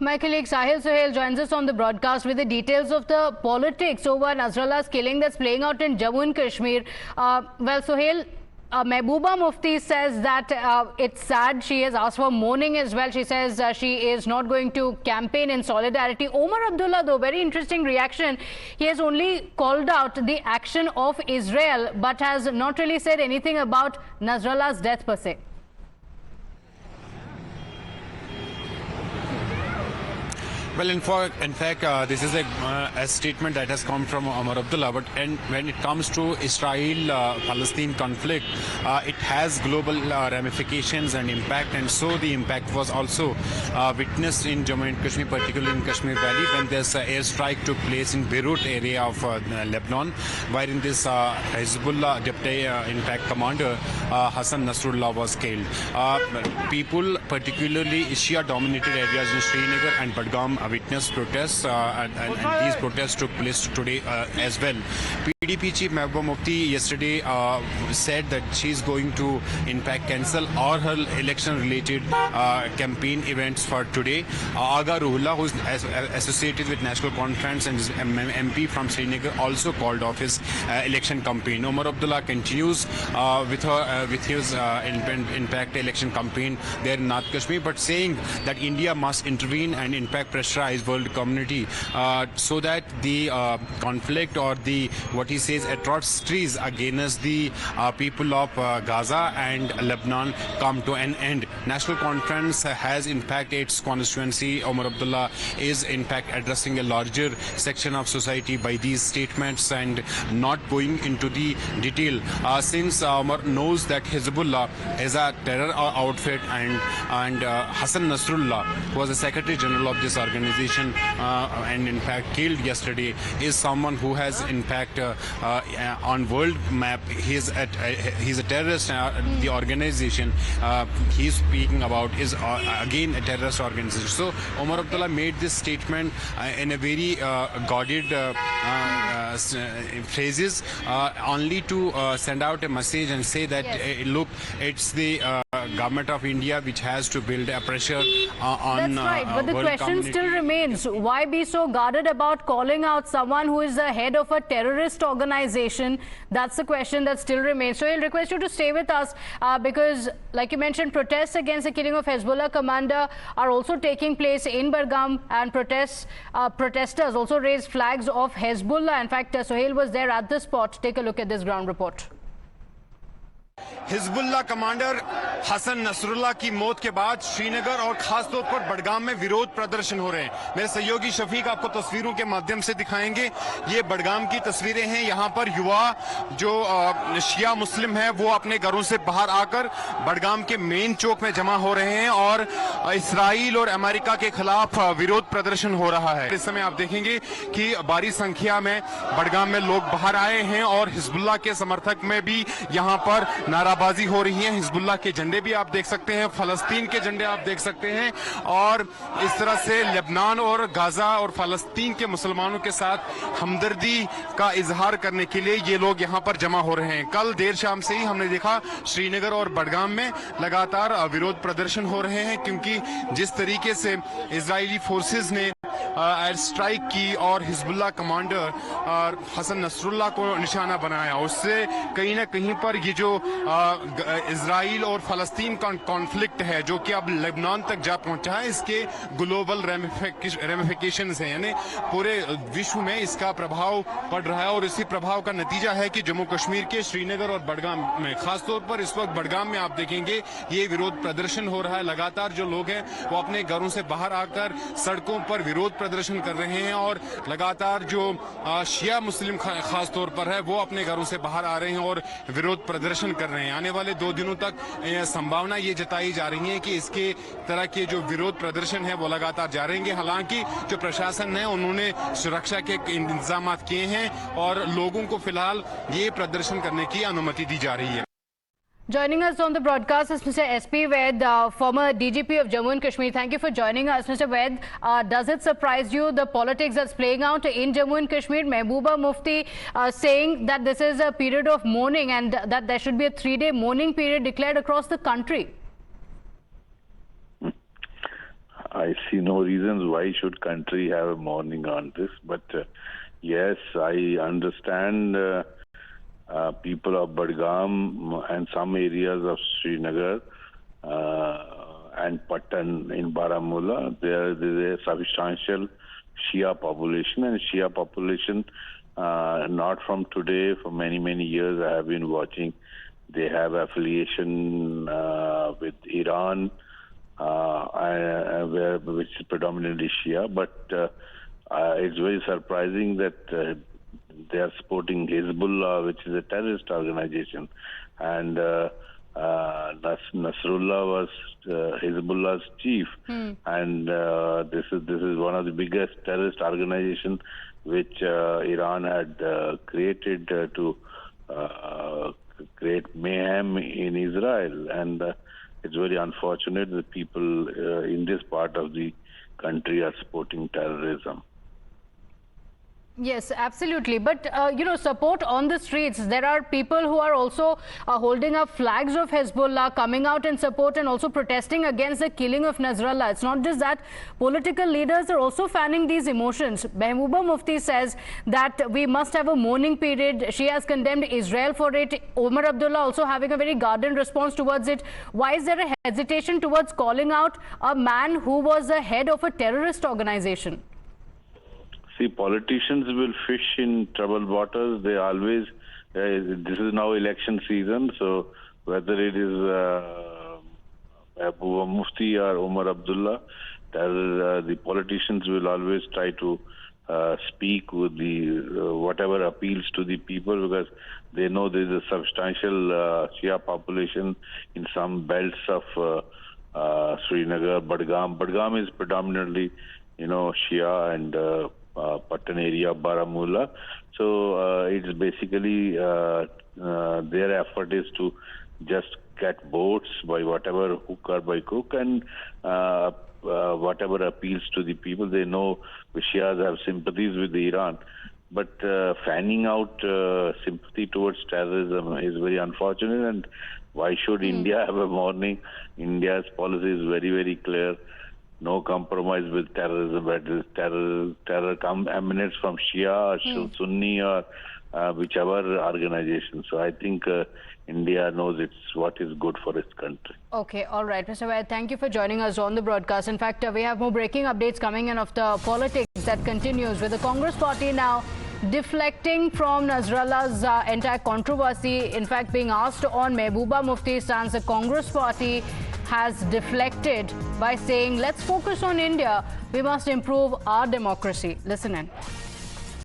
My colleague Sahil Suhail joins us on the broadcast with the details of the politics over Nasrallah's killing that's playing out in Jammu and Kashmir. Well, Suhail, Mehbooba Mufti says that it's sad. She has asked for mourning as well. She says she is not going to campaign in solidarity. Omar Abdullah, though, very interesting reaction. He has only called out the action of Israel, but has not really said anything about Nasrallah's death per se. Well, in fact, this is a statement that has come from Omar Abdullah. But when it comes to Israel-Palestine conflict, it has global ramifications and impact. And so the impact was also witnessed in Jammu and Kashmir, particularly in Kashmir Valley, when this airstrike took place in Beirut area of Lebanon, wherein this Hezbollah deputy, in fact, commander Hassan Nasrallah was killed. People, particularly Shia-dominated areas in Srinagar and Budgam, witnessed protests, and these protests took place today as well. PDP chief Mehbooba Mufti yesterday said that she is going to, in fact, cancel all her election-related campaign events for today. Agha Ruhullah, who is associated with National Conference and is MP from Srinagar, also called off his election campaign. Omar Abdullah continues with his in fact election campaign there in North Kashmir, but saying that India must intervene and in fact pressurize world community so that the conflict or the what he says atrocities against the people of Gaza and Lebanon come to an end. National Conference has in fact its constituency. Omar Abdullah is in fact addressing a larger section of society by these statements and not going into the detail, since Omar knows that Hezbollah is a terror outfit, and Hassan Nasrallah, who was the Secretary General of this organization and in fact killed yesterday, is someone who has in fact on world map he's a terrorist. The organization he's speaking about is again a terrorist organization. So Omar Abdullah made this statement in a very guarded phrases, only to send out a message and say that look, it's the government of India which has to build a pressure on That's right, but the world question community. still remains, why be so guarded about calling out someone who is the head of a terrorist organization? That's the question that still remains. So I'll request you to stay with us because, like you mentioned, protests against the killing of Hezbollah commander are also taking place in Budgam, and protesters also raised flags of Hezbollah. In fact, Suhail was there at the spot. Take a look at this ground report. Hezbollah commander Hassan Nasrallah की मौत के बाद श्रीनगर और खासतौर पर बडगाम में विरोध प्रदर्शन हो रहे हैं। मेरे सहयोगी शफीक आपको तस्वीरों के माध्यम से दिखाएंगे। ये बडगाम की तस्वीरें हैं। यहाँ पर युवा जो शिया मुस्लिम है वो अपने घरों से बाहर आकर बडगाम के मेन चौक में जमा हो रहे हैं और इसराइल और अमेरिका के खिलाफ विरोध प्रदर्शन हो रहा है। इस समय आप देखेंगे कि भारी संख्या में बडगाम में लोग बाहर आए हैं और हिजबुल्लाह के समर्थक में भी यहाँ पर नाराबाजी हो रही है। हिजबुल्लाह के झंडे भी आप देख सकते हैं, फलस्तीन के झंडे आप देख सकते हैं, और इस तरह से लेबनान और गाजा और फलस्तीन के मुसलमानों के साथ हमदर्दी का इजहार करने के लिए ये लोग यहाँ पर जमा हो रहे हैं। कल देर शाम से ही हमने देखा श्रीनगर और बडगाम में लगातार विरोध प्रदर्शन हो रहे हैं, क्योंकि जिस तरीके से इजरायली फोर्सेस ने एयर स्ट्राइक की और हिजबुल्लाह कमांडर हसन नसरुल्लाह को निशाना बनाया, उससे कहीं ना कहीं पर ये जो इजराइल और फलस्तीन का कॉन्फ्लिक्ट है जो कि अब लेबनान तक जा पहुंचा है, इसके ग्लोबल रेमिफिकेशंस हैं, यानी पूरे विश्व में इसका प्रभाव पड़ रहा है। और इसी प्रभाव का नतीजा है कि जम्मू कश्मीर के श्रीनगर और बडगाम में, खासतौर पर इस वक्त बडगाम में आप देखेंगे ये विरोध प्रदर्शन हो रहा है। लगातार जो लोग हैं वो अपने घरों से बाहर आकर सड़कों पर विरोध प्रदर्शन कर रहे हैं और लगातार जो शिया मुस्लिम खासतौर पर है वो अपने घरों से बाहर आ रहे हैं और विरोध प्रदर्शन कर रहे हैं। आने वाले 2 दिनों तक संभावना ये जताई जा रही है कि इसके तरह के जो विरोध प्रदर्शन है वो लगातार जारी रहेंगे। हालांकि जो प्रशासन है उन्होंने सुरक्षा के इंतजाम किए हैं और लोगों को फिलहाल ये प्रदर्शन करने की अनुमति दी जा रही है। Joining us on the broadcast is Mr. S.P. Vaid, former DGP of Jammu and Kashmir. Thank you for joining us, Mr. Vaid. Does it surprise you, the politics that's playing out in Jammu and Kashmir? Mehbooba Mufti saying that this is a period of mourning and that there should be a 3-day mourning period declared across the country. I see no reasons why should country have a mourning on this. But yes, I understand people of Budgam and some areas of Srinagar and Patan in Baramulla. There is a substantial Shia population, and Shia population not from today, for many years I have been watching. They have affiliation with Iran, which is predominantly Shia, but it's very surprising that they are supporting Hezbollah, which is a terrorist organization, and Nasrullah was Hezbollah's chief, and this is one of the biggest terrorist organizations which Iran had created to create mayhem in Israel, and it's very unfortunate that people in this part of the country are supporting terrorism. Yes, absolutely. But, support on the streets. There are people who are also holding up flags of Hezbollah, coming out in support and also protesting against the killing of Nasrallah. It's not just that. Political leaders are also fanning these emotions. Mehbooba Mufti says that we must have a mourning period. She has condemned Israel for it. Omar Abdullah also having a very guarded response towards it. Why is there a hesitation towards calling out a man who was the head of a terrorist organization? See, politicians will fish in troubled waters. They always, this is now election season, so whether it is Mehbooba Mufti or Omar Abdullah, the politicians will always try to speak with the whatever appeals to the people, because they know there is a substantial Shia population in some belts of Srinagar, Budgam. Budgam is predominantly, Shia, and Patan area, Baramulla. So it's basically their effort is to just get votes by whatever hook or by crook, and whatever appeals to the people. They know the Shias have sympathies with Iran, but fanning out sympathy towards terrorism is very unfortunate. And why should India have a mourning? India's policy is very clear. No compromise with terrorism. Whether terror emanates from Shia or Sunni or whichever organization. So I think India knows what is good for its country. Okay, all right. Mr. Vaid, thank you for joining us on the broadcast. In fact, we have more breaking updates coming in of the politics that continues, with the Congress party now deflecting from Nasrallah's entire controversy. In fact, being asked on Mehbooba Mufti's stance, the Congress party has deflected by saying, let's focus on India. We must improve our democracy. Listen in.